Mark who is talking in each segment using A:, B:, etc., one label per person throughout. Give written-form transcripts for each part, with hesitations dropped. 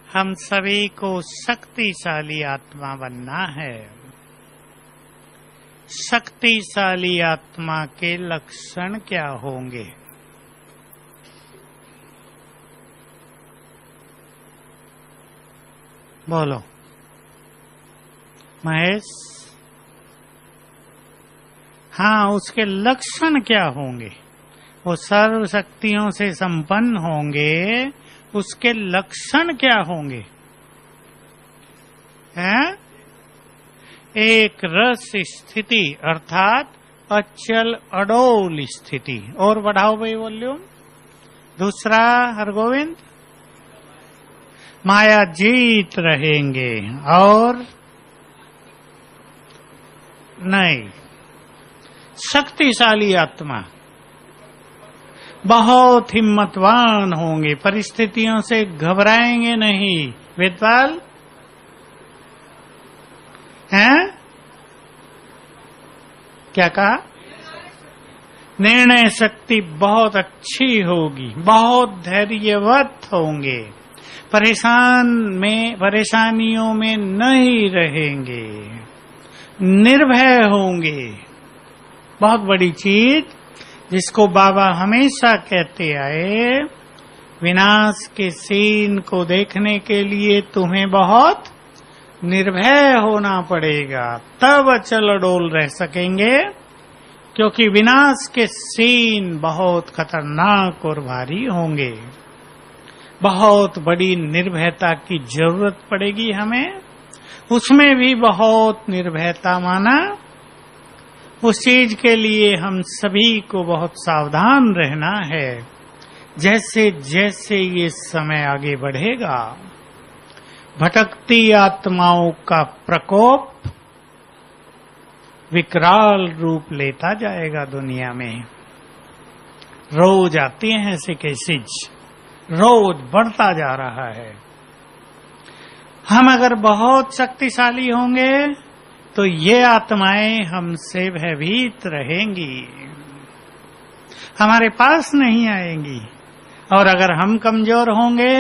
A: हम सभी को शक्तिशाली आत्मा बनना है। शक्तिशाली आत्मा के लक्षण क्या होंगे? बोलो महेश। हाँ, उसके लक्षण क्या होंगे? वो सर्व शक्तियों से संपन्न होंगे, उसके लक्षण क्या होंगे? हैं? एक रस स्थिति अर्थात अचल अडोल स्थिति। और बढ़ाओ भाई वॉल्यूम। दूसरा हरगोविंद, माया जीत रहेंगे। और नहीं, शक्तिशाली आत्मा, बहुत हिम्मतवान होंगे, परिस्थितियों से घबराएंगे नहीं। वेदपाल हैं? क्या कहा? निर्णय शक्ति बहुत अच्छी होगी, बहुत धैर्यवत होंगे, परेशानियों में नहीं रहेंगे, निर्भय होंगे। बहुत बड़ी चीज जिसको बाबा हमेशा कहते आए, विनाश के सीन को देखने के लिए तुम्हें बहुत निर्भय होना पड़ेगा, तब अचल अडोल रह सकेंगे। क्योंकि विनाश के सीन बहुत खतरनाक और भारी होंगे। बहुत बड़ी निर्भयता की जरूरत पड़ेगी हमें। उसमें भी बहुत निर्भयता माना, उस चीज के लिए हम सभी को बहुत सावधान रहना है। जैसे जैसे ये समय आगे बढ़ेगा, भटकती आत्माओं का प्रकोप विकराल रूप लेता जाएगा दुनिया में। रोज आती हैं ऐसे केसेज, रोज बढ़ता जा रहा है। हम अगर बहुत शक्तिशाली होंगे तो ये आत्माएं हमसे भयभीत रहेंगी, हमारे पास नहीं आएंगी। और अगर हम कमजोर होंगे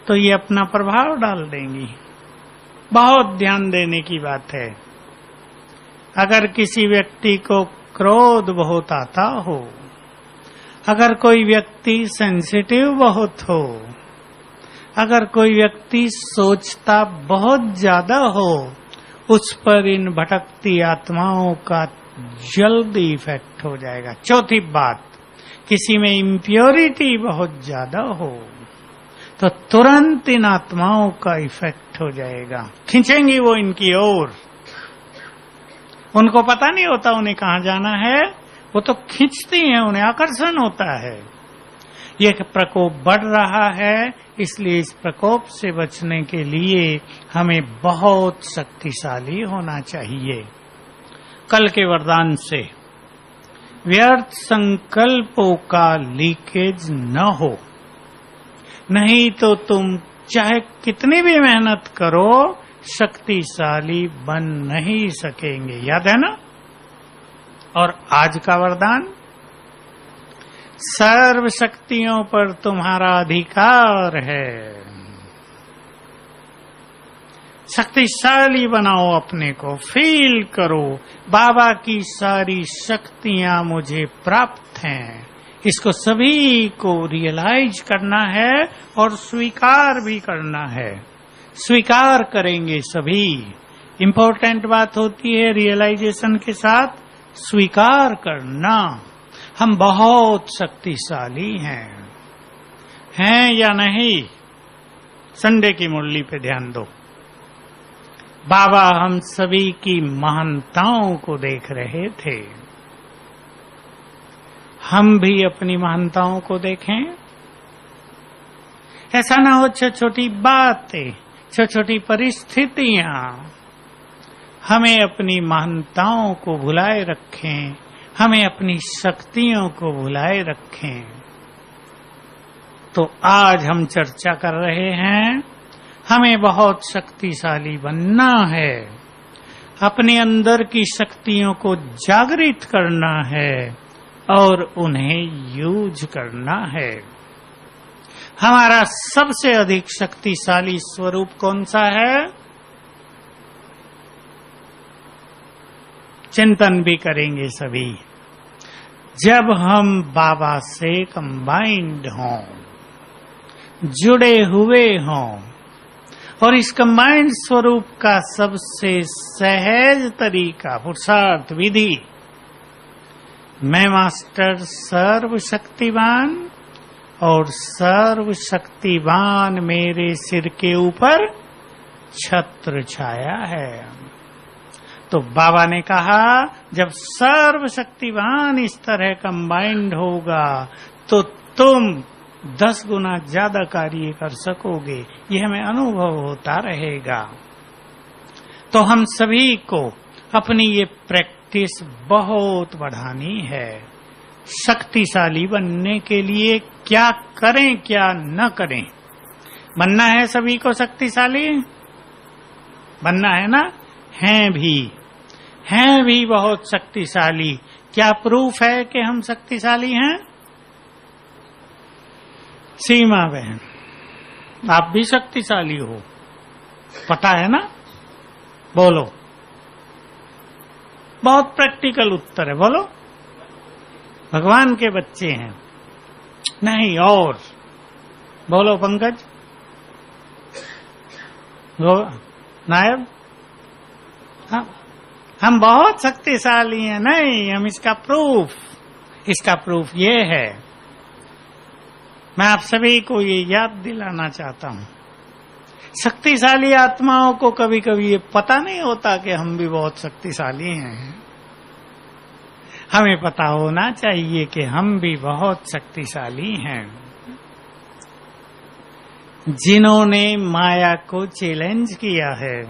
A: तो ये अपना प्रभाव डाल देंगी। बहुत ध्यान देने की बात है। अगर किसी व्यक्ति को क्रोध बहुत आता हो, अगर कोई व्यक्ति सेंसिटिव बहुत हो, अगर कोई व्यक्ति सोचता बहुत ज्यादा हो, उस पर इन भटकती आत्माओं का जल्दी इफेक्ट हो जाएगा। चौथी बात, किसी में इम्प्योरिटी बहुत ज्यादा हो तो तुरंत इन आत्माओं का इफेक्ट हो जाएगा। खींचेंगी वो इनकी ओर। उनको पता नहीं होता उन्हें कहाँ जाना है, वो तो खींचती हैं, उन्हें आकर्षण होता है। ये प्रकोप बढ़ रहा है, इसलिए इस प्रकोप से बचने के लिए हमें बहुत शक्तिशाली होना चाहिए। कल के वरदान से व्यर्थ संकल्पों का लीकेज न हो, नहीं तो तुम चाहे कितनी भी मेहनत करो, शक्तिशाली बन नहीं सकेंगे। याद है ना? और आज का वरदान, सर्व शक्तियों पर तुम्हारा अधिकार है। शक्तिशाली बनाओ अपने को, फील करो बाबा की सारी शक्तियां मुझे प्राप्त हैं। इसको सभी को रियलाइज करना है और स्वीकार भी करना है। स्वीकार करेंगे सभी। इम्पोर्टेंट बात होती है रियलाइजेशन के साथ स्वीकार करना। हम बहुत शक्तिशाली हैं या नहीं? संडे की मुरली पे ध्यान दो। बाबा हम सभी की महानताओं को देख रहे थे। हम भी अपनी महानताओं को देखें। ऐसा ना हो छोटी छोटी बातें, छोटी छोटी परिस्थितियां हमें अपनी महानताओं को भुलाए रखें, हमें अपनी शक्तियों को भुलाए रखें। तो आज हम चर्चा कर रहे हैं, हमें बहुत शक्तिशाली बनना है, अपने अंदर की शक्तियों को जागृत करना है और उन्हें यूज करना है। हमारा सबसे अधिक शक्तिशाली स्वरूप कौन सा है? चिंतन भी करेंगे सभी। जब हम बाबा से कंबाइंड हों, जुड़े हुए हों, और इस कंबाइंड स्वरूप का सबसे सहज तरीका, पुरुषार्थ विधि, मैं मास्टर सर्वशक्तिवान और सर्वशक्तिवान मेरे सिर के ऊपर छत्र छाया है। तो बाबा ने कहा जब सर्वशक्तिवान इस तरह कंबाइंड होगा तो तुम 10 गुना ज्यादा कार्य कर सकोगे। यह हमें अनुभव होता रहेगा। तो हम सभी को अपनी ये प्रैक्टिस बहुत बढ़ानी है। शक्तिशाली बनने के लिए क्या करें क्या न करें? बनना है सभी को शक्तिशाली, बनना है ना? हैं भी बहुत शक्तिशाली। क्या प्रूफ है कि हम शक्तिशाली हैं? सीमा बहन, आप भी शक्तिशाली हो, पता है ना? बोलो। बहुत प्रैक्टिकल उत्तर है, बोलो। भगवान के बच्चे हैं। नहीं और बोलो पंकज, नायब, हाँ, हम बहुत शक्तिशाली हैं। नहीं, हम इसका प्रूफ ये है। मैं आप सभी को ये याद दिलाना चाहता हूं। शक्तिशाली आत्माओं को कभी कभी ये पता नहीं होता कि हम भी बहुत शक्तिशाली हैं। हमें पता होना चाहिए कि हम भी बहुत शक्तिशाली हैं। जिन्होंने माया को चैलेंज किया है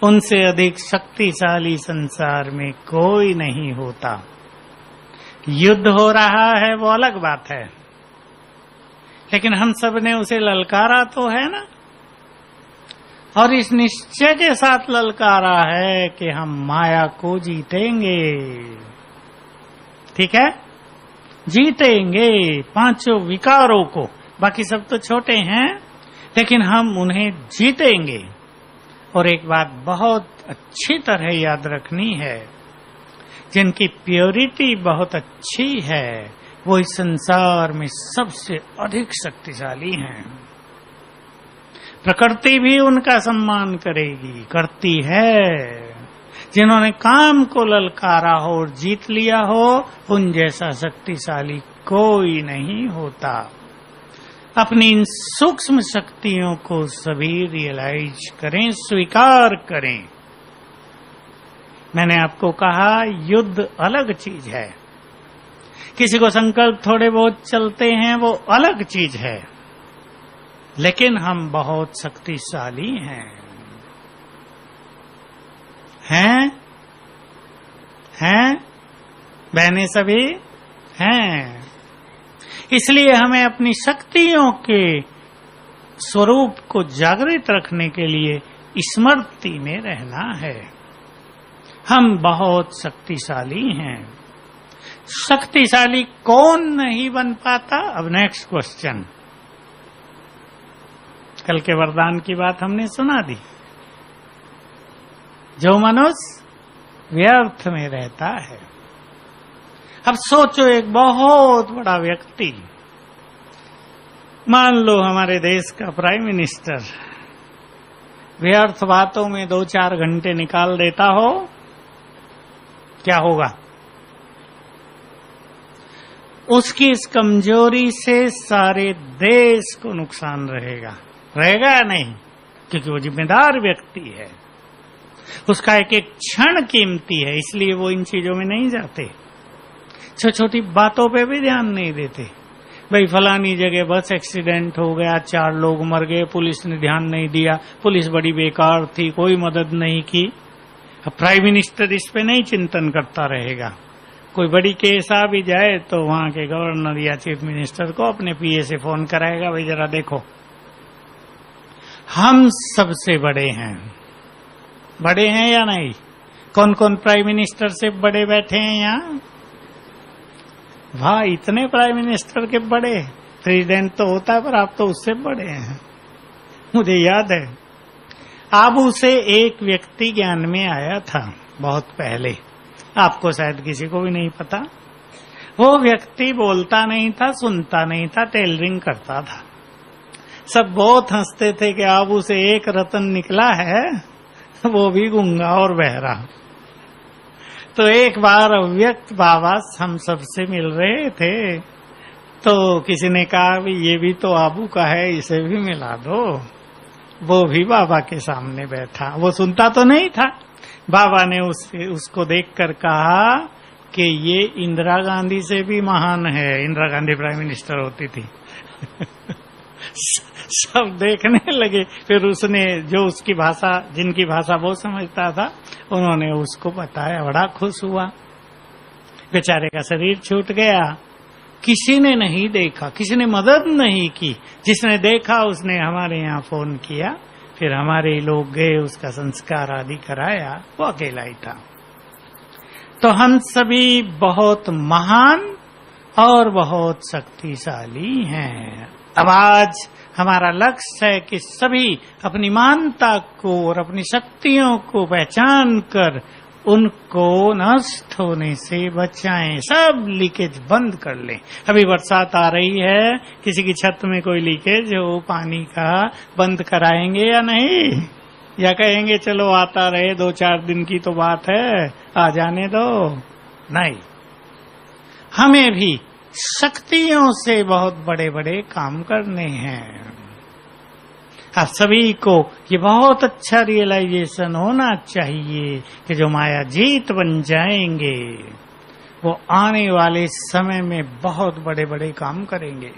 A: उनसे अधिक शक्तिशाली संसार में कोई नहीं होता। युद्ध हो रहा है वो अलग बात है, लेकिन हम सब ने उसे ललकारा तो है ना, और इस निश्चय के साथ ललकारा है कि हम माया को जीतेंगे। ठीक है, जीतेंगे पांचों विकारों को। बाकी सब तो छोटे हैं, लेकिन हम उन्हें जीतेंगे। और एक बात बहुत अच्छी तरह याद रखनी है, जिनकी प्योरिटी बहुत अच्छी है वो इस संसार में सबसे अधिक शक्तिशाली हैं। प्रकृति भी उनका सम्मान करेगी, करती है। जिन्होंने काम को ललकारा हो और जीत लिया हो, उन जैसा शक्तिशाली कोई नहीं होता। अपनी इन सूक्ष्म शक्तियों को सभी रियलाइज करें, स्वीकार करें। मैंने आपको कहा युद्ध अलग चीज है। किसी को संकल्प थोड़े बहुत चलते हैं वो अलग चीज है, लेकिन हम बहुत शक्तिशाली हैं। हैं बहनें सभी हैं। इसलिए हमें अपनी शक्तियों के स्वरूप को जागृत रखने के लिए स्मृति में रहना है। हम बहुत शक्तिशाली हैं। शक्तिशाली कौन नहीं बन पाता? अब नेक्स्ट क्वेश्चन। कल के वरदान की बात हमने सुना दी। जो मनुष्य व्यर्थ में रहता है। अब सोचो, एक बहुत बड़ा व्यक्ति, मान लो हमारे देश का प्राइम मिनिस्टर, व्यर्थ बातों में 2-4 घंटे निकाल देता हो, क्या होगा? उसकी इस कमजोरी से सारे देश को नुकसान रहेगा या नहीं? क्योंकि वो जिम्मेदार व्यक्ति है। उसका एक एक क्षण कीमती है, इसलिए वो इन चीजों में नहीं जाते। छोटी छोटी बातों पे भी ध्यान नहीं देते। भाई फलानी जगह बस एक्सीडेंट हो गया, 4 लोग मर गए, पुलिस ने ध्यान नहीं दिया, पुलिस बड़ी बेकार थी, कोई मदद नहीं की। अब प्राइम मिनिस्टर इस पे नहीं चिंतन करता रहेगा। कोई बड़ी केस आ भी जाए तो वहां के गवर्नर या चीफ मिनिस्टर को अपने पीए से फोन कराएगा, भाई जरा देखो। हम सबसे बड़े हैं। बड़े हैं या नहीं? कौन कौन प्राइम मिनिस्टर से बड़े बैठे हैं यहाँ? वाह, इतने प्राइम मिनिस्टर के बड़े, प्रेसिडेंट तो होता है पर आप तो उससे बड़े हैं। मुझे याद है आबू से एक व्यक्ति ज्ञान में आया था बहुत पहले, आपको शायद किसी को भी नहीं पता। वो व्यक्ति बोलता नहीं था, सुनता नहीं था, टेलरिंग करता था। सब बहुत हंसते थे कि आबू से एक रतन निकला है, वो भी गूंगा और बहरा। तो एक बार अव्यक्त बाबा हम सबसे मिल रहे थे, तो किसी ने कहा भी ये भी तो आबू का है, इसे भी मिला दो। वो भी बाबा के सामने बैठा, वो सुनता तो नहीं था। बाबा ने उसको देखकर कहा कि ये इंदिरा गांधी से भी महान है। इंदिरा गांधी प्राइम मिनिस्टर होती थी। सब देखने लगे। फिर उसने जो उसकी भाषा, जिनकी भाषा वो समझता था, उन्होंने उसको बताया। बड़ा खुश हुआ। बेचारे का शरीर छूट गया। किसी ने नहीं देखा, किसी ने मदद नहीं की। जिसने देखा उसने हमारे यहाँ फोन किया, फिर हमारे लोग गए, उसका संस्कार आदि कराया। वो अकेला ही था। तो हम सभी बहुत महान और बहुत शक्तिशाली हैं। अब आज हमारा लक्ष्य है कि सभी अपनी महानता को और अपनी शक्तियों को पहचान कर उनको नष्ट होने से बचाएं। सब लीकेज बंद कर लें। अभी बरसात आ रही है, किसी की छत में कोई लीकेज हो पानी का, बंद कराएंगे या नहीं? या कहेंगे चलो आता रहे, 2-4 दिन की तो बात है, आ जाने दो? नहीं, हमें भी शक्तियों से बहुत बड़े बड़े काम करने हैं। आप सभी को ये बहुत अच्छा रियलाइजेशन होना चाहिए कि जो माया जीत बन जाएंगे वो आने वाले समय में बहुत बड़े बड़े काम करेंगे।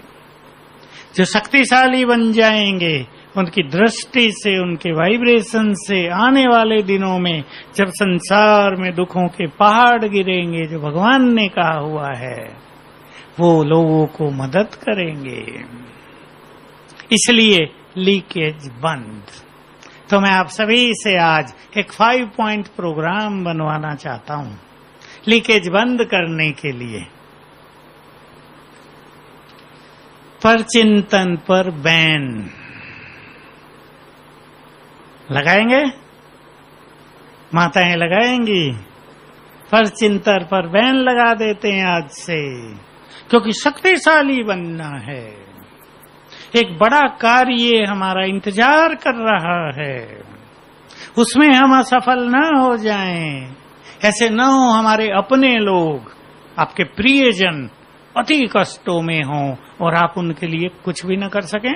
A: जो शक्तिशाली बन जाएंगे, उनकी दृष्टि से, उनके वाइब्रेशन से आने वाले दिनों में जब संसार में दुखों के पहाड़ गिरेंगे, जो भगवान ने कहा हुआ है, वो लोगों को मदद करेंगे। इसलिए लीकेज बंद। तो मैं आप सभी से आज एक 5 पॉइंट प्रोग्राम बनवाना चाहता हूं लीकेज बंद करने के लिए। पर चिंतन पर बैन लगाएंगे, माताएं लगाएंगी। पर चिंतन पर बैन लगा देते हैं आज से, क्योंकि शक्तिशाली बनना है। एक बड़ा कार्य हमारा इंतजार कर रहा है, उसमें हम असफल न हो जाएं। ऐसे न हो हमारे अपने लोग, आपके प्रियजन अति कष्टों में हों और आप उनके लिए कुछ भी न कर सकें।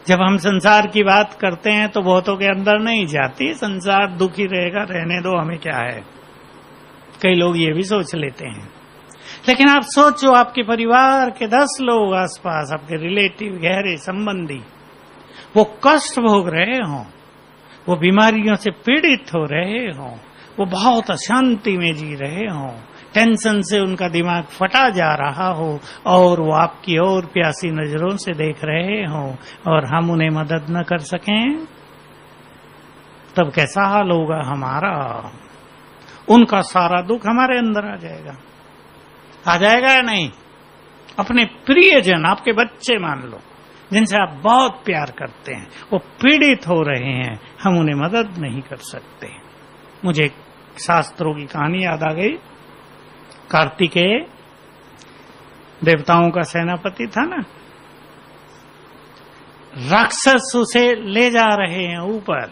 A: जब हम संसार की बात करते हैं तो बहुतों के अंदर नहीं जाती, संसार दुखी रहेगा, रहने दो, हमें क्या है। कई लोग ये भी सोच लेते हैं। लेकिन आप सोचो, आपके परिवार के 10 लोग आसपास, आपके रिलेटिव, गहरे संबंधी, वो कष्ट भोग रहे हों, वो बीमारियों से पीड़ित हो रहे हों, वो बहुत अशांति में जी रहे हों, टेंशन से उनका दिमाग फटा जा रहा हो, और वो आपकी ओर प्यासी नजरों से देख रहे हों, और हम उन्हें मदद न कर सकें, तब कैसा हाल होगा हमारा। उनका सारा दुख हमारे अंदर आ जाएगा या नहीं? अपने प्रियजन, आपके बच्चे मान लो, जिनसे आप बहुत प्यार करते हैं, वो पीड़ित हो रहे हैं, हम उन्हें मदद नहीं कर सकते। मुझे शास्त्रों की कहानी याद आ गई। कार्तिकेय देवताओं का सेनापति था ना, राक्षस उसे ले जा रहे हैं ऊपर,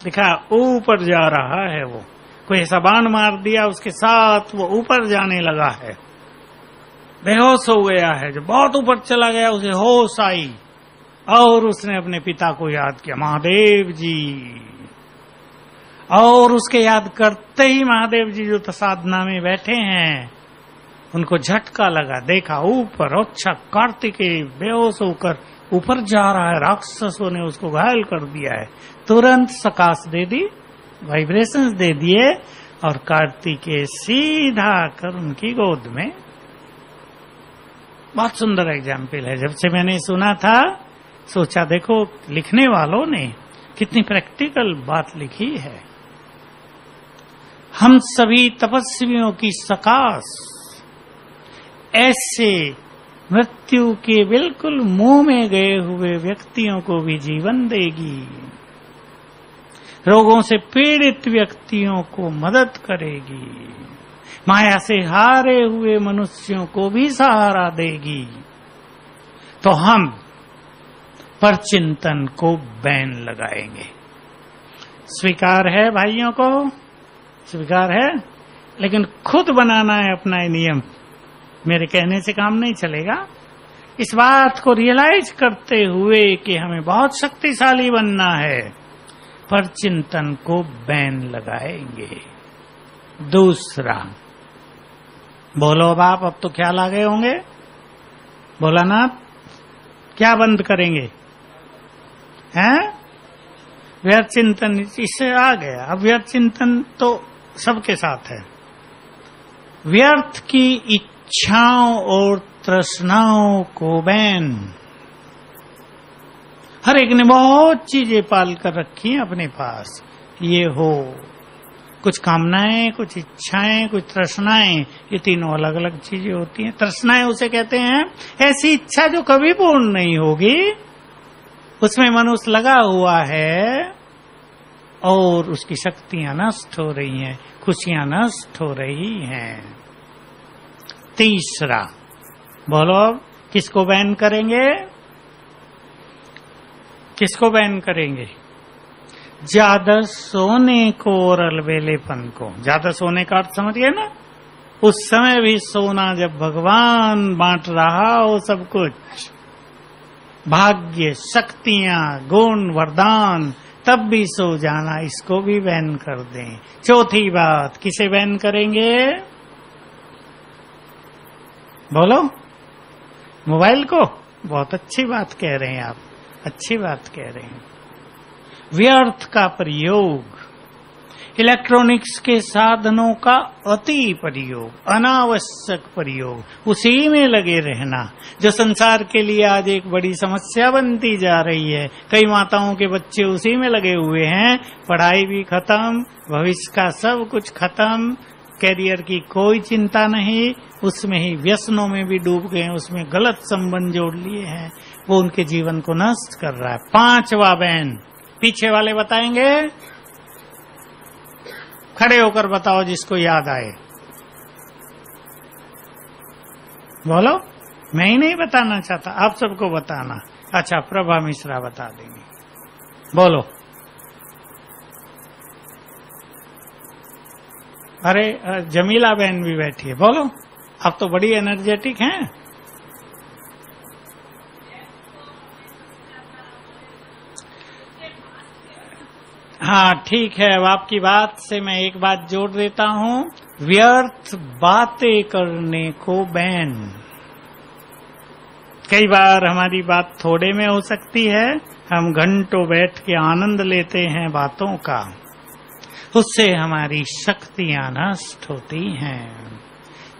A: दिखा ऊपर जा रहा है। वो कोई ऐसा बाण मार दिया, उसके साथ वो ऊपर जाने लगा है, बेहोश हो गया है। जो बहुत ऊपर चला गया, उसे होश आई और उसने अपने पिता को याद किया, महादेव जी। और उसके याद करते ही महादेव जी जो साधना में बैठे हैं, उनको झटका लगा, देखा ऊपर, अच्छा कार्तिकेय बेहोश होकर ऊपर जा रहा है, राक्षसों ने उसको घायल कर दिया है। तुरंत सकाश दे दी, वाइब्रेशंस दे दिए, और कार्तिकेय सीधा कर उनकी गोद में। बहुत सुंदर एग्जाम्पल है। जब से मैंने सुना था, सोचा देखो लिखने वालों ने कितनी प्रैक्टिकल बात लिखी है। हम सभी तपस्वियों की सकाश ऐसे मृत्यु के बिल्कुल मुंह में गए हुए व्यक्तियों को भी जीवन देगी, रोगों से पीड़ित व्यक्तियों को मदद करेगी, माया से हारे हुए मनुष्यों को भी सहारा देगी। तो हम परचिंतन को बैन लगाएंगे। स्वीकार है भाइयों को? स्वीकार है, लेकिन खुद बनाना है अपना नियम। मेरे कहने से काम नहीं चलेगा। इस बात को रियलाइज करते हुए कि हमें बहुत शक्तिशाली बनना है, परचिंतन को बैन लगाएंगे। दूसरा, बोलो अब तो ख्याल आ गए होंगे। बोला ना, क्या बंद करेंगे? हैं? व्यर्थ चिंतन इससे आ गया। अब व्यर्थ चिंतन तो सबके साथ है। व्यर्थ की इच्छाओं और तृष्णाओं को बैन। हर एक ने बहुत चीजें पाल कर रखी हैं अपने पास। ये हो, कुछ कामनाएं, कुछ इच्छाएं, कुछ तृष्णाएं, ये तीनों अलग अलग चीजें होती हैं। तृष्णाएं उसे कहते हैं ऐसी इच्छा जो कभी पूर्ण नहीं होगी, उसमें मनुष्य लगा हुआ है और उसकी शक्तियां नष्ट हो रही हैं, खुशियां नष्ट हो रही हैं। तीसरा, बोलो किसको बैन करेंगे? किसको बैन करेंगे? ज्यादा सोने को और अलबेलेपन को। ज्यादा सोने का अर्थ समझ गए ना? उस समय भी सोना जब भगवान बांट रहा हो सब कुछ, भाग्य, शक्तियां, गुण, वरदान, तब भी सो जाना, इसको भी बैन कर दें। चौथी बात, किसे बैन करेंगे? बोलो, मोबाइल को। बहुत अच्छी बात कह रहे हैं आप, अच्छी बात कह रहे हैं। व्यर्थ का प्रयोग, इलेक्ट्रॉनिक्स के साधनों का अति प्रयोग, अनावश्यक प्रयोग, उसी में लगे रहना, जो संसार के लिए आज एक बड़ी समस्या बनती जा रही है। कई माताओं के बच्चे उसी में लगे हुए हैं, पढ़ाई भी खत्म, भविष्य का सब कुछ खत्म, कैरियर की कोई चिंता नहीं, उसमें ही व्यसनों में भी डूब गए, उसमें गलत संबंध जोड़ लिए हैं, वो उनके जीवन को नष्ट कर रहा है। पांचवा बैन, पीछे वाले बताएंगे, खड़े होकर बताओ जिसको याद आए। बोलो, मैं ही नहीं बताना चाहता, आप सबको बताना। अच्छा, प्रभा मिश्रा बता देंगे। बोलो। अरे जमीला बहन भी बैठी है, बोलो। आप तो बड़ी एनर्जेटिक हैं। हाँ ठीक है, अब आपकी बात से मैं एक बात जोड़ देता हूँ, व्यर्थ बातें करने को बैन। कई बार हमारी बात थोड़े में हो सकती है, हम घंटों बैठ के आनंद लेते हैं बातों का, उससे हमारी शक्तियां नष्ट होती हैं।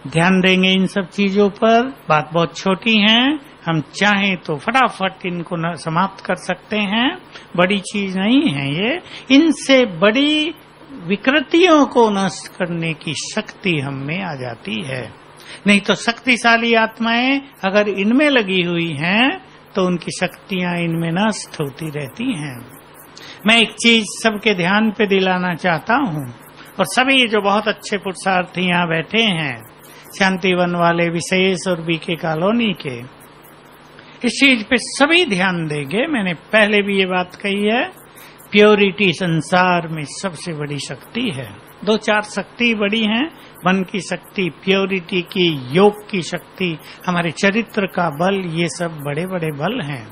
A: ध्यान देंगे इन सब चीजों पर। बात बहुत छोटी है, हम चाहें तो फटाफट इनको समाप्त कर सकते हैं, बड़ी चीज नहीं है ये। इनसे बड़ी विकृतियों को नष्ट करने की शक्ति हम में आ जाती है। नहीं तो शक्तिशाली आत्माएं अगर इनमें लगी हुई हैं तो उनकी शक्तियां इनमें नष्ट होती रहती हैं। मैं एक चीज सबके ध्यान पे दिलाना चाहता हूँ, और सभी जो बहुत अच्छे पुरुषार्थी यहाँ बैठे हैं, शांतिवन वाले विशेष और बीके कॉलोनी के, इस चीज पे सभी ध्यान देंगे। मैंने पहले भी ये बात कही है, प्योरिटी संसार में सबसे बड़ी शक्ति है। दो चार शक्ति बड़ी हैं, मन की शक्ति, प्योरिटी की, योग की शक्ति, हमारे चरित्र का बल, ये सब बड़े बड़े बल हैं।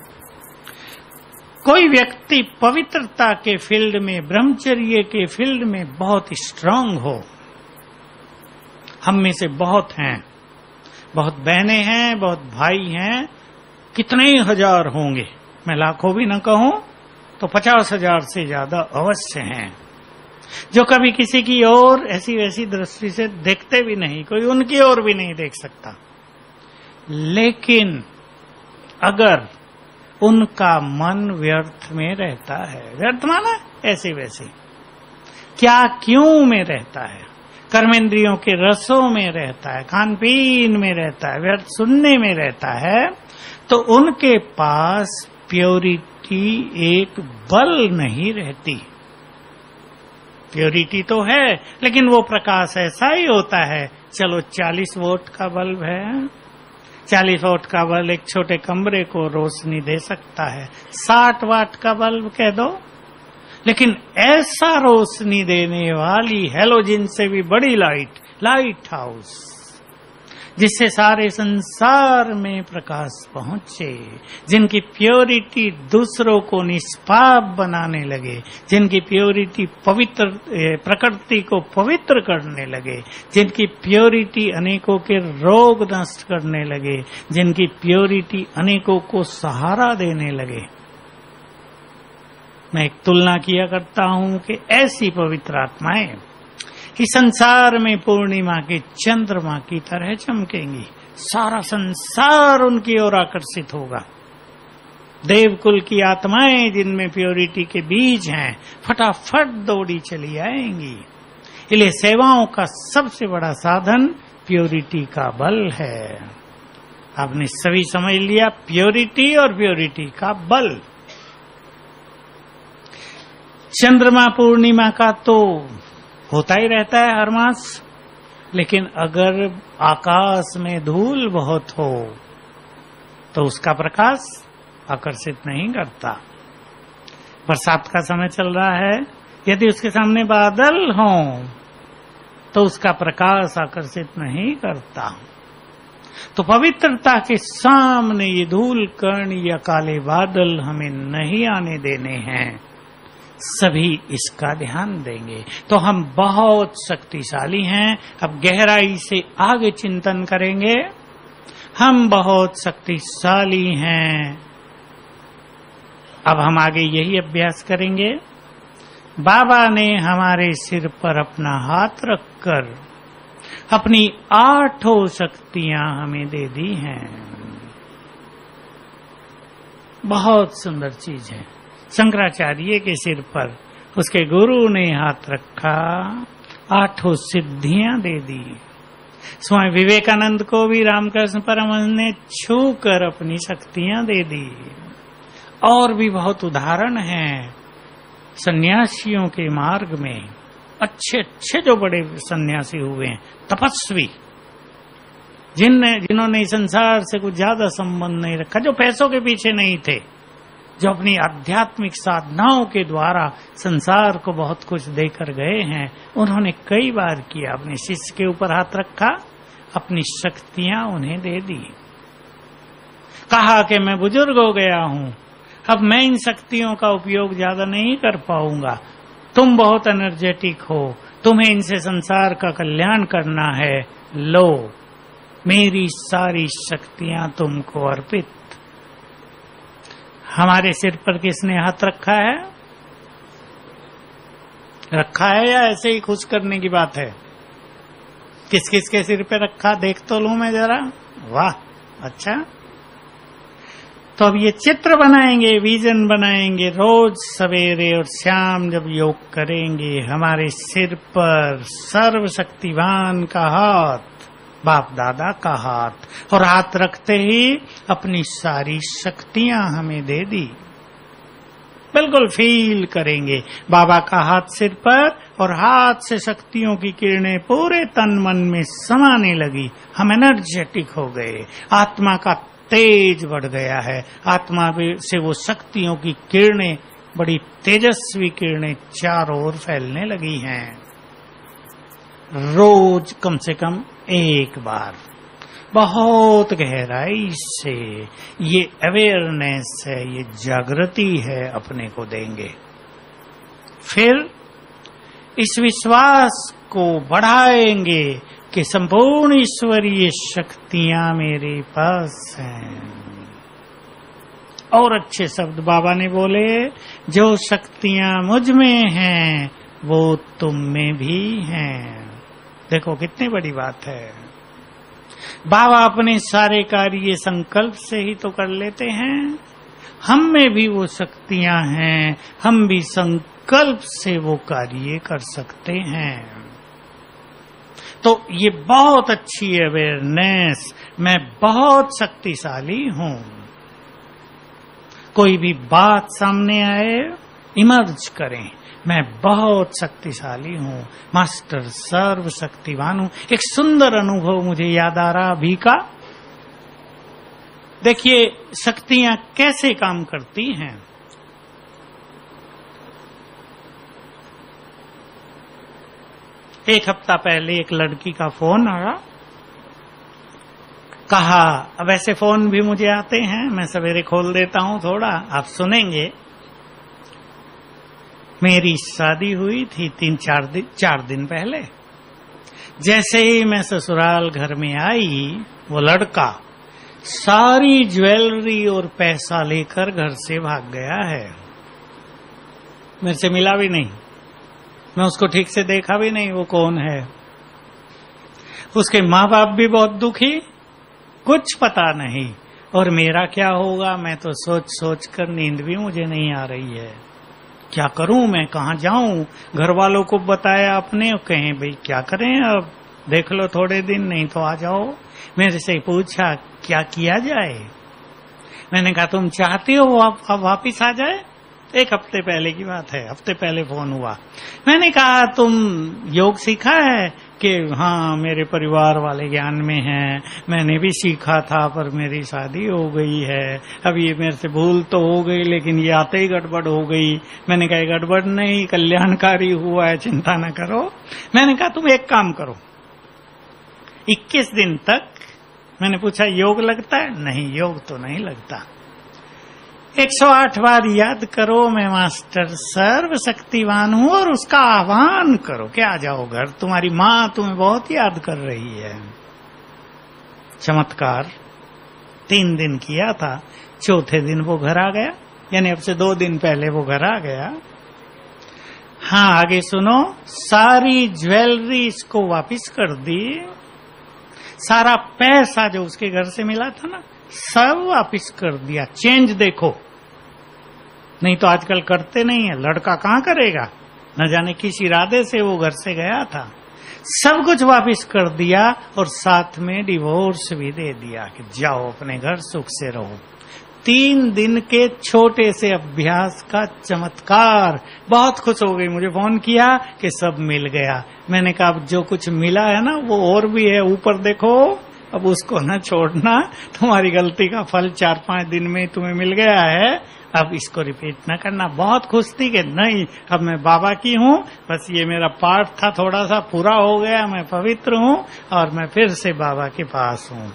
A: कोई व्यक्ति पवित्रता के फील्ड में, ब्रह्मचर्य के फील्ड में बहुत स्ट्रांग हो, हम में से बहुत हैं, बहुत बहनें हैं, बहुत भाई हैं, कितने ही हजार होंगे, मैं लाखों भी न कहूं तो 50,000 से ज्यादा अवश्य हैं, जो कभी किसी की ओर ऐसी वैसी दृष्टि से देखते भी नहीं, कोई उनकी ओर भी नहीं देख सकता। लेकिन अगर उनका मन व्यर्थ में रहता है, व्यर्थ माना ऐसे वैसे, क्या क्यों में रहता है, कर्मेंद्रियों के रसों में रहता है, खान पीन में रहता है, व्यर्थ सुनने में रहता है, तो उनके पास प्योरिटी एक बल नहीं रहती। प्योरिटी तो है, लेकिन वो प्रकाश ऐसा ही होता है। चलो 40 वोल्ट का बल्ब है, 40 वोल्ट का बल्ब एक छोटे कमरे को रोशनी दे सकता है। 60 वाट का बल्ब कह दो, लेकिन ऐसा रोशनी देने वाली हैलोजन से भी बड़ी लाइट हाउस, जिससे सारे संसार में प्रकाश पहुंचे, जिनकी प्योरिटी दूसरों को निष्पाप बनाने लगे, जिनकी प्योरिटी पवित्र प्रकृति को पवित्र करने लगे, जिनकी प्योरिटी अनेकों के रोग नष्ट करने लगे, जिनकी प्योरिटी अनेकों को सहारा देने लगे। मैं एक तुलना किया करता हूं कि ऐसी पवित्र आत्माएं इस संसार में पूर्णिमा के चंद्रमा की तरह चमकेंगी। सारा संसार उनकी ओर आकर्षित होगा। देवकुल की आत्माएं जिनमें प्योरिटी के बीज हैं, फटाफट दौड़ी चली आएंगी। इसलिए सेवाओं का सबसे बड़ा साधन प्योरिटी का बल है। आपने सभी समझ लिया, प्योरिटी और प्योरिटी का बल। चंद्रमा पूर्णिमा का तो होता ही रहता है हर मास, लेकिन अगर आकाश में धूल बहुत हो तो उसका प्रकाश आकर्षित नहीं करता। बरसात का समय चल रहा है, यदि उसके सामने बादल हों तो उसका प्रकाश आकर्षित नहीं करता। तो पवित्रता के सामने ये धूल कण या काले बादल हमें नहीं आने देने हैं। सभी इसका ध्यान देंगे तो हम बहुत शक्तिशाली हैं। अब गहराई से आगे चिंतन करेंगे। हम बहुत शक्तिशाली हैं। अब हम आगे यही अभ्यास करेंगे। बाबा ने हमारे सिर पर अपना हाथ रखकर अपनी 8 शक्तियां हमें दे दी हैं। बहुत सुंदर चीज है। शंकराचार्य के सिर पर उसके गुरु ने हाथ रखा, 8 सिद्धियां दे दी। स्वामी विवेकानंद को भी रामकृष्ण परमहंस ने छू कर अपनी शक्तियां दे दी। और भी बहुत उदाहरण हैं सन्यासियों के मार्ग में। अच्छे अच्छे जो बड़े सन्यासी हुए हैं, तपस्वी, जिन्होंने संसार से कुछ ज्यादा संबंध नहीं रखा, जो पैसों के पीछे नहीं थे, जो अपनी आध्यात्मिक साधनाओं के द्वारा संसार को बहुत कुछ देकर गए हैं, उन्होंने कई बार किया। अपने शिष्य के ऊपर हाथ रखा, अपनी शक्तियां उन्हें दे दी। कहा कि मैं बुजुर्ग हो गया हूं, अब मैं इन शक्तियों का उपयोग ज्यादा नहीं कर पाऊंगा। तुम बहुत एनर्जेटिक हो, तुम्हें इनसे संसार का कल्याण करना है। लो, मेरी सारी शक्तियां तुमको अर्पित। हमारे सिर पर किसने हाथ रखा है? रखा है या ऐसे ही खुश करने की बात है? किस किस के सिर पे रखा देख तो लूं मैं जरा। वाह, अच्छा। तो अब ये चित्र बनाएंगे, विजन बनाएंगे। रोज सवेरे और शाम जब योग करेंगे, हमारे सिर पर सर्वशक्तिवान का हाथ, बाप दादा का हाथ, और हाथ रखते ही अपनी सारी शक्तियां हमें दे दी। बिल्कुल फील करेंगे बाबा का हाथ सिर पर, और हाथ से शक्तियों की किरणें पूरे तन मन में समाने लगी। हम एनर्जेटिक हो गए, आत्मा का तेज बढ़ गया है। आत्मा से वो शक्तियों की किरणें, बड़ी तेजस्वी किरणें चारों ओर फैलने लगी हैं। रोज कम से कम एक बार बहुत गहराई से ये अवेयरनेस है, ये जागृति है, अपने को देंगे। फिर इस विश्वास को बढ़ाएंगे कि संपूर्ण ईश्वरीय शक्तियां मेरे पास हैं। और अच्छे शब्द बाबा ने बोले, जो शक्तियां मुझ में हैं वो तुम में भी हैं। देखो कितनी बड़ी बात है। बाबा अपने सारे कार्य संकल्प से ही तो कर लेते हैं। हम में भी वो शक्तियां हैं, हम भी संकल्प से वो कार्य कर सकते हैं। तो ये बहुत अच्छी अवेयरनेस, मैं बहुत शक्तिशाली हूं। कोई भी बात सामने आए, इमर्ज करें, मैं बहुत शक्तिशाली हूं, मास्टर सर्व शक्तिवान हूं। एक सुंदर अनुभव मुझे याद आ रहा अभी का। देखिए शक्तियां कैसे काम करती हैं। एक हफ्ता पहले एक लड़की का फोन आया, कहा, अब ऐसे फोन भी मुझे आते हैं, मैं सवेरे खोल देता हूं थोड़ा, आप सुनेंगे। मेरी शादी हुई थी 4 दिन पहले। जैसे ही मैं ससुराल घर में आई, वो लड़का सारी ज्वेलरी और पैसा लेकर घर से भाग गया है। मेरे से मिला भी नहीं, मैं उसको ठीक से देखा भी नहीं, वो कौन है। उसके माँ बाप भी बहुत दुखी, कुछ पता नहीं, और मेरा क्या होगा, मैं तो सोच सोच कर नींद भी मुझे नहीं आ रही है। क्या करूं मैं, कहाँ जाऊं। घर वालों को बताया अपने, कहें भाई क्या करें, अब देख लो थोड़े दिन, नहीं तो आ जाओ। मेरे से पूछा क्या किया जाए। मैंने कहा तुम चाहती हो वो आप वापिस आ जाए। 1 हफ्ते पहले की बात है, हफ्ते पहले फोन हुआ। मैंने कहा तुम योग सीखा है कि हाँ, मेरे परिवार वाले ज्ञान में हैं, मैंने भी सीखा था, पर मेरी शादी हो गई है। अब ये मेरे से भूल तो हो गई, लेकिन ये आते ही गड़बड़ हो गई। मैंने कहा गड़बड़ नहीं, कल्याणकारी हुआ है, चिंता न करो। मैंने कहा तुम एक काम करो, 21 दिन तक। मैंने पूछा योग लगता है? नहीं, योग तो नहीं लगता। 108 बार याद करो मैं मास्टर सर्व शक्तिवान हूं, और उसका आह्वान करो कि आ जाओ घर, तुम्हारी मां तुम्हें बहुत याद कर रही है। चमत्कार 3 दिन किया था, चौथे दिन वो घर आ गया, यानी अब से 2 दिन पहले वो घर आ गया। हाँ, आगे सुनो, सारी ज्वेलरी इसको वापिस कर दी, सारा पैसा जो उसके घर से मिला था ना, सब वापिस कर दिया। चेंज देखो, नहीं तो आजकल करते नहीं है। लड़का कहां करेगा, न जाने किस इरादे से वो घर से गया था। सब कुछ वापिस कर दिया, और साथ में डिवोर्स भी दे दिया कि जाओ अपने घर सुख से रहो। 3 दिन के छोटे से अभ्यास का चमत्कार। बहुत खुश हो गई, मुझे फोन किया कि सब मिल गया। मैंने कहा अब जो कुछ मिला है ना, वो और भी है, ऊपर देखो, अब उसको न छोड़ना। तुम्हारी गलती का फल 4-5 दिन में तुम्हें मिल गया है, अब इसको रिपीट न करना। बहुत खुश थी कि नहीं, अब मैं बाबा की हूँ, बस ये मेरा पाठ था थोड़ा सा पूरा हो गया, मैं पवित्र हूँ और मैं फिर से बाबा के पास हूँ।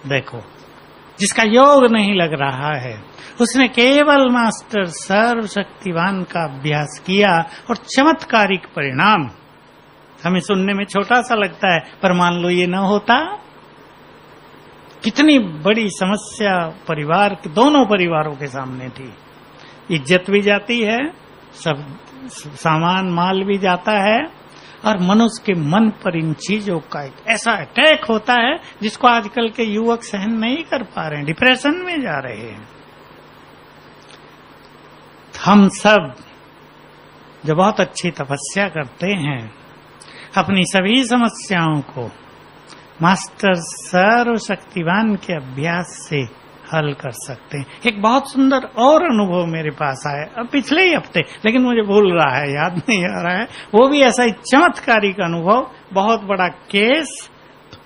A: देखो, जिसका योग नहीं लग रहा है, उसने केवल मास्टर सर्व शक्तिवान का अभ्यास किया, और चमत्कारिक परिणाम। हमें सुनने में छोटा सा लगता है, पर मान लो ये न होता, कितनी बड़ी समस्या परिवार, दोनों परिवारों के सामने थी। इज्जत भी जाती है, सब सामान माल भी जाता है, और मनुष्य के मन पर इन चीजों का एक ऐसा अटैक होता है जिसको आजकल के युवक सहन नहीं कर पा रहे हैं, डिप्रेशन में जा रहे हैं। हम सब जो बहुत अच्छी तपस्या करते हैं, अपनी सभी समस्याओं को मास्टर सर्व शक्तिवान के अभ्यास से हल कर सकते हैं। एक बहुत सुंदर और अनुभव मेरे पास आया अब पिछले ही हफ्ते, लेकिन मुझे भूल रहा है, याद नहीं आ रहा है। वो भी ऐसा ही चमत्कारिक अनुभव, बहुत बड़ा केस,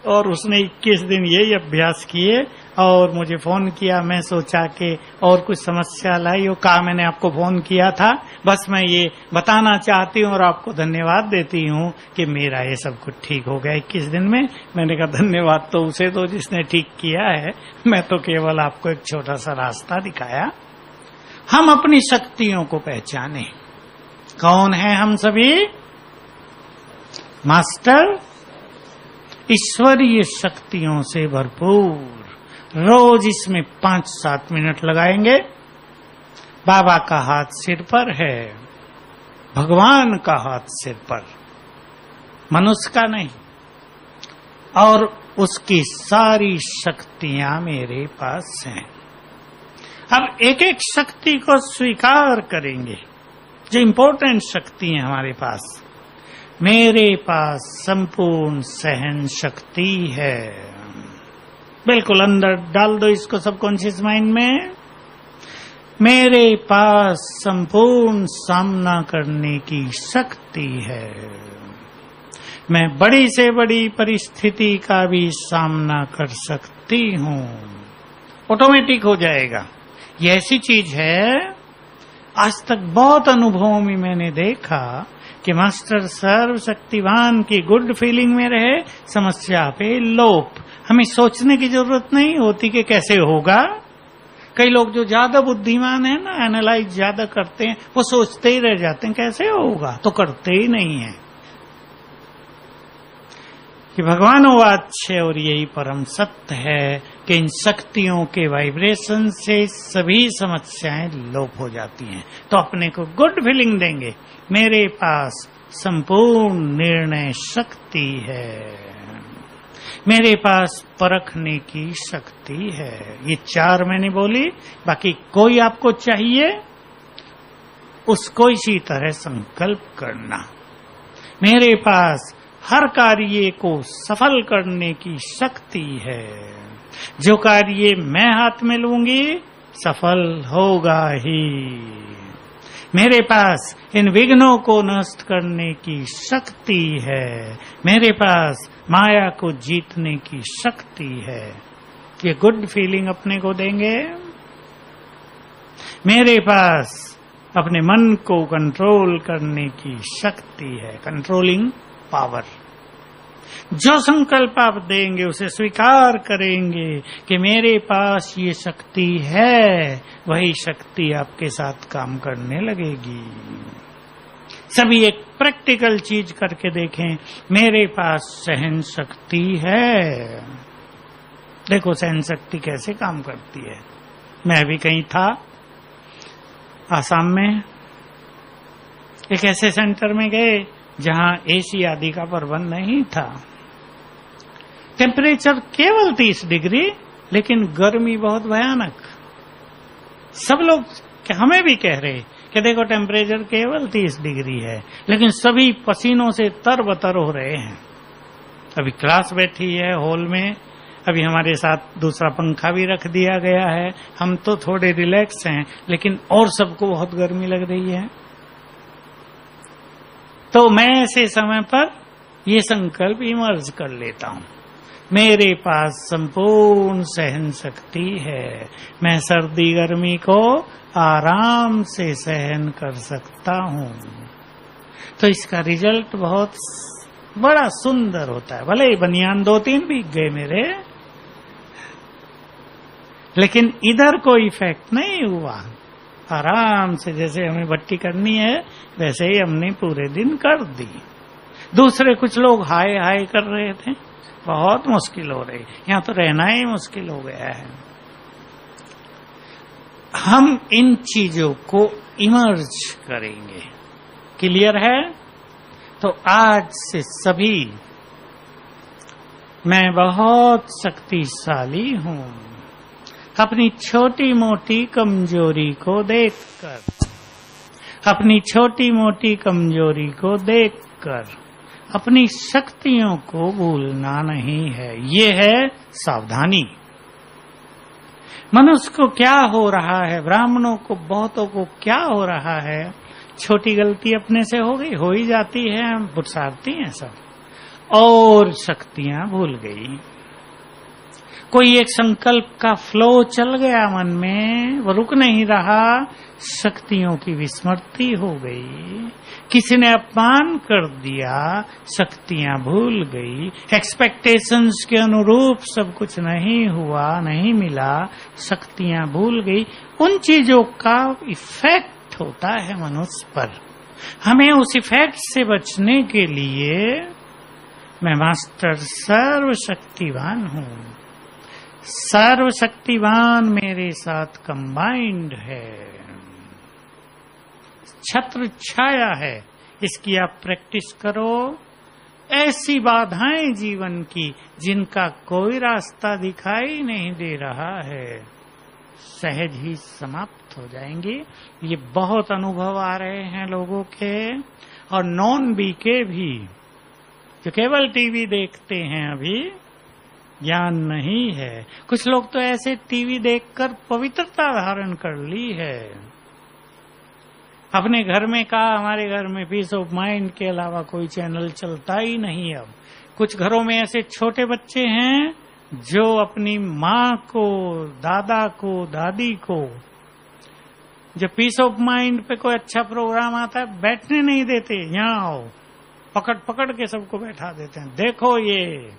A: और उसने 21 दिन यही अभ्यास किए और मुझे फोन किया। मैं सोचा कि और कुछ समस्या लाई हो, कहा मैंने आपको फोन किया था, बस मैं ये बताना चाहती हूँ और आपको धन्यवाद देती हूँ कि मेरा ये सब कुछ ठीक हो गया 21 दिन में। मैंने कहा धन्यवाद तो उसे दो जिसने ठीक किया है, मैं तो केवल आपको एक छोटा सा रास्ता दिखाया। हम अपनी शक्तियों को पहचाने। कौन है हम सभी? मास्टर ईश्वरीय शक्तियों से भरपूर। रोज इसमें 5-7 मिनट लगाएंगे। बाबा का हाथ सिर पर है, भगवान का हाथ सिर पर, मनुष्य का नहीं, और उसकी सारी शक्तियां मेरे पास हैं। अब एक एक शक्ति को स्वीकार करेंगे, जो इम्पोर्टेंट शक्ति है हमारे पास। मेरे पास संपूर्ण सहन शक्ति है। बिल्कुल अंदर डाल दो इसको सबकॉन्शियस माइंड में। मेरे पास संपूर्ण सामना करने की शक्ति है। मैं बड़ी से बड़ी परिस्थिति का भी सामना कर सकती हूँ। ऑटोमेटिक हो जाएगा। ये ऐसी चीज है, आज तक बहुत अनुभवों में मैंने देखा कि मास्टर सर्वशक्तिवान की गुड फीलिंग में रहे, समस्या पे लोप। हमें सोचने की जरूरत नहीं होती कि कैसे होगा। कई लोग जो ज्यादा बुद्धिमान है ना, एनालाइज ज्यादा करते हैं, वो सोचते ही रह जाते हैं कैसे होगा, तो करते ही नहीं है। कि भगवान वो अच्छे और यही परम सत्य है कि इन शक्तियों के वाइब्रेशन से सभी समस्याएं लोप हो जाती हैं। तो अपने को गुड फीलिंग देंगे, मेरे पास संपूर्ण निर्णय शक्ति है, मेरे पास परखने की शक्ति है। ये 4 मैंने बोली, बाकी कोई आपको चाहिए उसको इसी तरह संकल्प करना। मेरे पास हर कार्य को सफल करने की शक्ति है। जो कार्य मैं हाथ में लूंगी सफल होगा ही। मेरे पास इन विघ्नों को नष्ट करने की शक्ति है। मेरे पास माया को जीतने की शक्ति है। ये गुड फीलिंग अपने को देंगे। मेरे पास अपने मन को कंट्रोल करने की शक्ति है, कंट्रोलिंग पावर। जो संकल्प आप देंगे उसे स्वीकार करेंगे कि मेरे पास ये शक्ति है, वही शक्ति आपके साथ काम करने लगेगी। सभी एक प्रैक्टिकल चीज करके देखें। मेरे पास सहन शक्ति है। देखो सहन शक्ति कैसे काम करती है। मैं भी कहीं था आसाम में, एक ऐसे सेंटर में गए जहां एसी आदि का प्रबंध नहीं था। टेम्परेचर केवल 30 डिग्री, लेकिन गर्मी बहुत भयानक। सब लोग हमें भी कह रहे कि देखो टेम्परेचर केवल 30 डिग्री है, लेकिन सभी पसीनों से तरबतर हो रहे हैं। अभी क्लास बैठी है हॉल में, अभी हमारे साथ दूसरा पंखा भी रख दिया गया है। हम तो थोड़े रिलैक्स हैं, लेकिन और सबको बहुत गर्मी लग रही है। तो मैं ऐसे समय पर ये संकल्प इमर्ज कर लेता हूं, मेरे पास संपूर्ण सहन शक्ति है। मैं सर्दी गर्मी को आराम से सहन कर सकता हूं। तो इसका रिजल्ट बहुत बड़ा सुंदर होता है। भले ही बनियान 2-3 भीग गए मेरे, लेकिन इधर कोई इफेक्ट नहीं हुआ। आराम से जैसे हमें भट्टी करनी है वैसे ही हमने पूरे दिन कर दी। दूसरे कुछ लोग हाय हाय कर रहे थे, बहुत मुश्किल हो रही, यहाँ तो रहना ही मुश्किल हो गया है। हम इन चीजों को इमर्ज करेंगे। क्लियर है? तो आज से सभी मैं बहुत शक्तिशाली हूं। अपनी छोटी मोटी कमजोरी को देखकर, अपनी छोटी मोटी कमजोरी को देखकर अपनी शक्तियों को भूलना नहीं है। ये है सावधानी। मनुष्य को क्या हो रहा है, ब्राह्मणों को बहुतों को क्या हो रहा है, छोटी गलती अपने से हो गई, हो ही जाती है, हम बुटसारती हैं सब, और शक्तियां भूल गई। कोई एक संकल्प का फ्लो चल गया मन में, वो रुक नहीं रहा, शक्तियों की विस्मृति हो गई। किसी ने अपमान कर दिया, शक्तियां भूल गई। एक्सपेक्टेशंस के अनुरूप सब कुछ नहीं हुआ, नहीं मिला, शक्तियां भूल गई। उन चीजों का इफेक्ट होता है मनुष्य पर। हमें उस इफेक्ट से बचने के लिए मैं मास्टर सर्वशक्तिवान हूं। सर्वशक्तिवान मेरे साथ कंबाइंड है, छत्र छाया है। इसकी आप प्रैक्टिस करो। ऐसी बाधाएं जीवन की जिनका कोई रास्ता दिखाई नहीं दे रहा है, सहज ही समाप्त हो जाएंगी। ये बहुत अनुभव आ रहे हैं लोगों के, और नॉन बीके भी जो केवल टीवी देखते हैं, अभी ज्ञान नहीं है। कुछ लोग तो ऐसे टीवी देखकर पवित्रता धारण कर ली है। अपने घर में कहा, हमारे घर में पीस ऑफ माइंड के अलावा कोई चैनल चलता ही नहीं। अब कुछ घरों में ऐसे छोटे बच्चे हैं जो अपनी माँ को, दादा को, दादी को जब पीस ऑफ माइंड पे कोई अच्छा प्रोग्राम आता है बैठने नहीं देते, यहाँ आओ, पकड़ पकड़ के सबको बैठा देते हैं, देखो ये।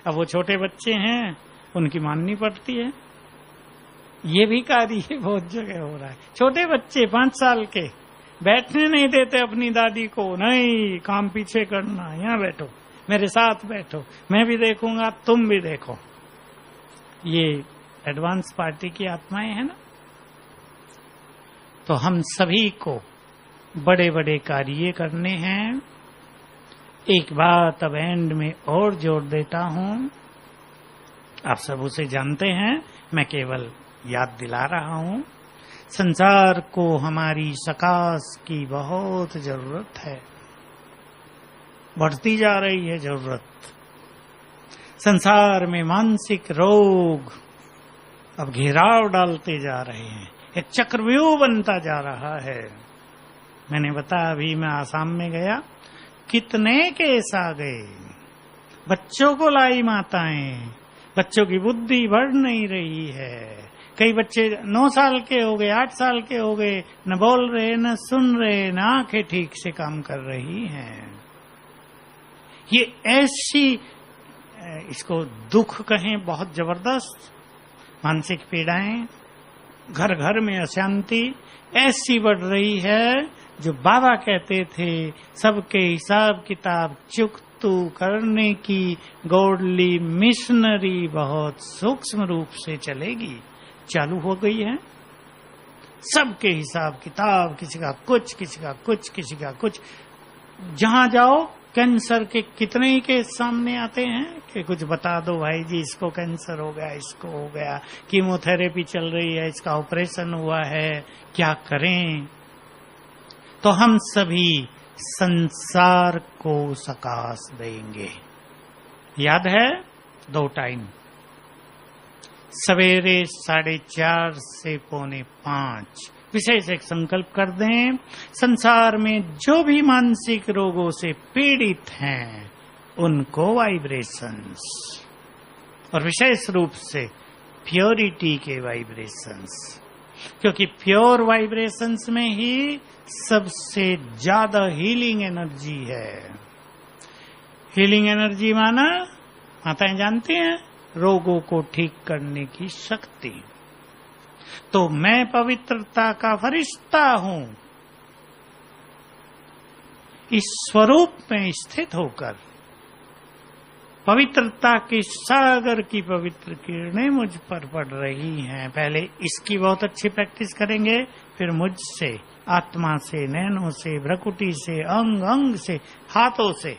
A: अब वो छोटे बच्चे हैं, उनकी माननी पड़ती है। ये भी कार्य बहुत जगह हो रहा है। छोटे बच्चे 5 साल के बैठने नहीं देते अपनी दादी को, नहीं काम पीछे करना, यहाँ बैठो, मेरे साथ बैठो, मैं भी देखूंगा, तुम भी देखो। ये एडवांस पार्टी की आत्माएं हैं ना। तो हम सभी को बड़े बड़े कार्य करने हैं। एक बात अब एंड में और जोड़ देता हूं, आप सब उसे जानते हैं, मैं केवल याद दिला रहा हूं। संसार को हमारी सकाश की बहुत जरूरत है, बढ़ती जा रही है जरूरत। संसार में मानसिक रोग अब घेराव डालते जा रहे हैं, एक चक्रव्यूह बनता जा रहा है। मैंने बताया, अभी मैं आसाम में गया, कितने केस आ गए, बच्चों को लाई माताएं, बच्चों की बुद्धि बढ़ नहीं रही है। कई बच्चे 9 साल के हो गए, 8 साल के हो गए, न बोल रहे, न सुन रहे, न आंखें ठीक से काम कर रही हैं। ये ऐसी, इसको दुख कहें, बहुत जबरदस्त मानसिक पीड़ाएं, घर घर में अशांति ऐसी बढ़ रही है, जो बाबा कहते थे सबके हिसाब किताब चुकतू करने की गॉडली मिशनरी बहुत सूक्ष्म रूप से चलेगी, चालू हो गई है। सबके हिसाब किताब, किसी का कुछ, किसी का कुछ, किसी का कुछ। जहां जाओ कैंसर के कितने ही केस सामने आते हैं कि कुछ बता दो भाई जी, इसको कैंसर हो गया, इसको हो गया, कीमोथेरेपी चल रही है, इसका ऑपरेशन हुआ है, क्या करें। तो हम सभी संसार को सकाश देंगे। याद है 2 टाइम, सवेरे 4:30 से 4:45 विशेष एक संकल्प कर दें। संसार में जो भी मानसिक रोगों से पीड़ित हैं उनको वाइब्रेशंस, और विशेष रूप से प्योरिटी के वाइब्रेशंस, क्योंकि प्योर वाइब्रेशंस में ही सबसे ज्यादा हीलिंग एनर्जी है। हीलिंग एनर्जी माना, माताएं जानती हैं, रोगों को ठीक करने की शक्ति। तो मैं पवित्रता का फरिश्ता हूं। इस स्वरूप में स्थित होकर पवित्रता के सागर की पवित्र किरणें मुझ पर पड़ रही हैं। पहले इसकी बहुत अच्छी प्रैक्टिस करेंगे, फिर मुझसे, आत्मा से, नैनों से, भ्रकुटी से, अंग अंग से, हाथों से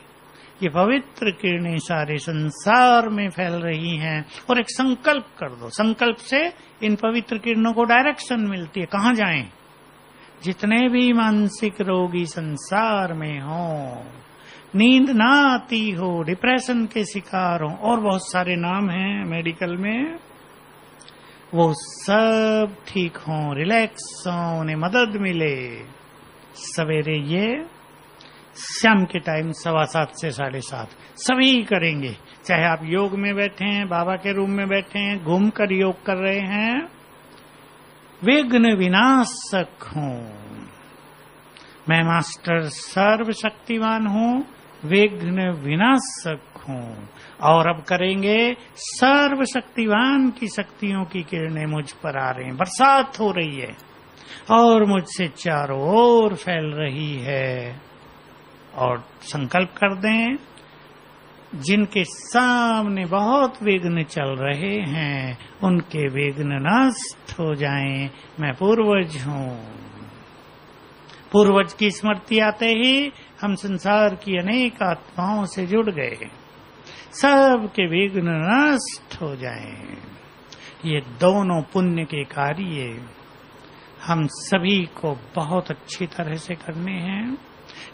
A: ये पवित्र किरणें सारे संसार में फैल रही हैं। और एक संकल्प कर दो, संकल्प से इन पवित्र किरणों को डायरेक्शन मिलती है, कहाँ जाएं। जितने भी मानसिक रोगी संसार में हो, नींद ना आती हो, डिप्रेशन के शिकार हो, और बहुत सारे नाम हैं मेडिकल में, वो सब ठीक हों, रिलैक्स हों, उन्हें मदद मिले। सवेरे ये शाम के टाइम 7:15 से 7:30 सभी करेंगे। चाहे आप योग में बैठे हैं, बाबा के रूम में बैठे हैं, घूम कर योग कर रहे हैं। विघ्न विनाशक हूं मैं, मास्टर सर्वशक्तिमान हूं, विघ्न विनाशक हूं। और अब करेंगे, सर्वशक्तिवान की शक्तियों की किरणें मुझ पर आ रही हैं, बरसात हो रही है और मुझसे चारों ओर फैल रही है। और संकल्प कर दें, जिनके सामने बहुत विघ्न चल रहे हैं उनके विघ्न नष्ट हो जाएं। मैं पूर्वज हूं। पूर्वज की स्मृति आते ही हम संसार की अनेक आत्माओं से जुड़ गए। सबके विघ्न नष्ट हो जाएं। ये दोनों पुण्य के कार्य हम सभी को बहुत अच्छी तरह से करने हैं।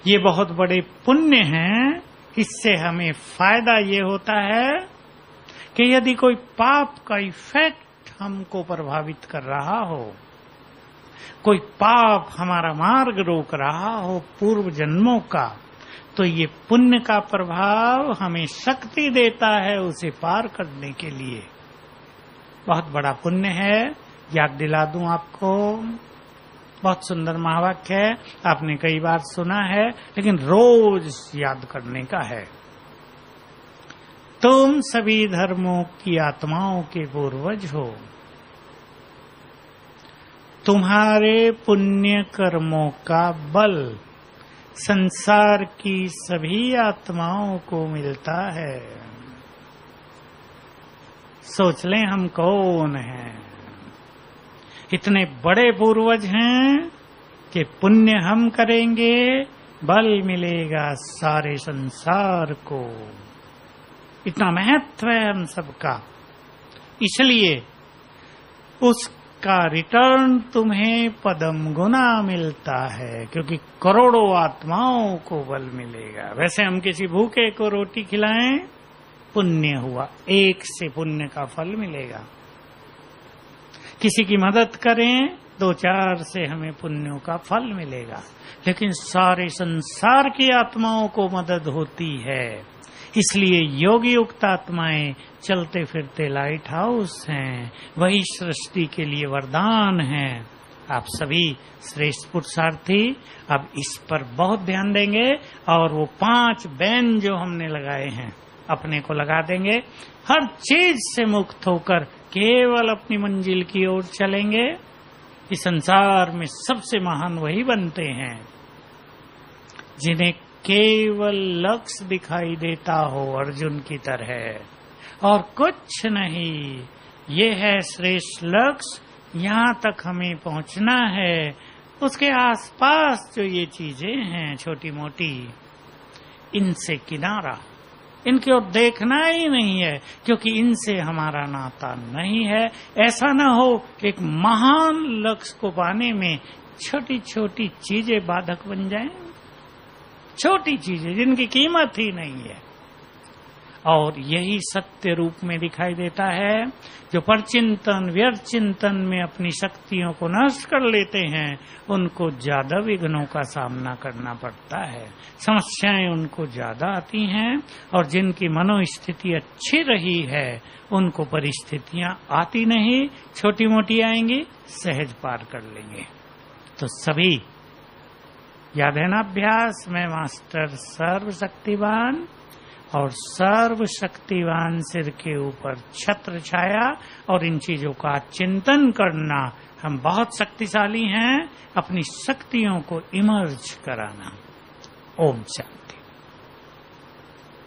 A: ये बहुत बड़े पुण्य हैं। इससे हमें फायदा ये होता है कि यदि कोई पाप का इफेक्ट हमको प्रभावित कर रहा हो, कोई पाप हमारा मार्ग रोक रहा हो पूर्व जन्मों का, तो ये पुण्य का प्रभाव हमें शक्ति देता है उसे पार करने के लिए। बहुत बड़ा पुण्य है। याद दिला दूं आपको, बहुत सुंदर महावाक्य है, आपने कई बार सुना है, लेकिन रोज याद करने का है। तुम सभी धर्मों की आत्माओं के पूर्वज हो। तुम्हारे पुण्य कर्मों का बल संसार की सभी आत्माओं को मिलता है। सोच लें हम कौन हैं। इतने बड़े पूर्वज हैं कि पुण्य हम करेंगे, बल मिलेगा सारे संसार को। इतना महत्व है हम सबका। इसलिए उसका रिटर्न तुम्हें पदम गुना मिलता है, क्योंकि करोड़ों आत्माओं को बल मिलेगा। वैसे हम किसी भूखे को रोटी खिलाएं, पुण्य हुआ, एक से पुण्य का फल मिलेगा। किसी की मदद करें, 2-4 से हमें पुण्यों का फल मिलेगा। लेकिन सारे संसार की आत्माओं को मदद होती है। इसलिए योगी युक्त आत्माएं चलते फिरते लाइट हाउस हैं। वही सृष्टि के लिए वरदान हैं। आप सभी श्रेष्ठ पुरुषार्थी अब इस पर बहुत ध्यान देंगे और वो 5 बैन जो हमने लगाए हैं अपने को लगा देंगे। हर चीज से मुक्त होकर केवल अपनी मंजिल की ओर चलेंगे। इस संसार में सबसे महान वही बनते हैं जिन्हें केवल लक्ष्य दिखाई देता हो अर्जुन की तरह, और कुछ नहीं। ये है श्रेष्ठ लक्ष्य, यहाँ तक हमें पहुंचना है। उसके आसपास जो ये चीजें हैं छोटी मोटी, इनसे किनारा, इनकी ओर देखना ही नहीं है, क्योंकि इनसे हमारा नाता नहीं है। ऐसा न हो कि एक महान लक्ष्य को पाने में छोटी छोटी चीजें बाधक बन जाएं, छोटी चीजें जिनकी कीमत ही नहीं है। और यही सत्य रूप में दिखाई देता है। जो परचिंतन व्यर्थ चिंतन में अपनी शक्तियों को नष्ट कर लेते हैं, उनको ज्यादा विघ्नों का सामना करना पड़ता है। समस्याएं उनको ज्यादा आती हैं, और जिनकी मनोस्थिति अच्छी रही है उनको परिस्थितियां आती नहीं, छोटी मोटी आएंगी, सहज पार कर लेंगे। तो सभी याद है ना अभ्यास में, मास्टर सर्वशक्तिवान और सर्वशक्तिवान सिर के ऊपर छत्र छाया, और इन चीजों का चिंतन करना। हम बहुत शक्तिशाली हैं, अपनी शक्तियों को इमर्ज कराना। ओम शांति।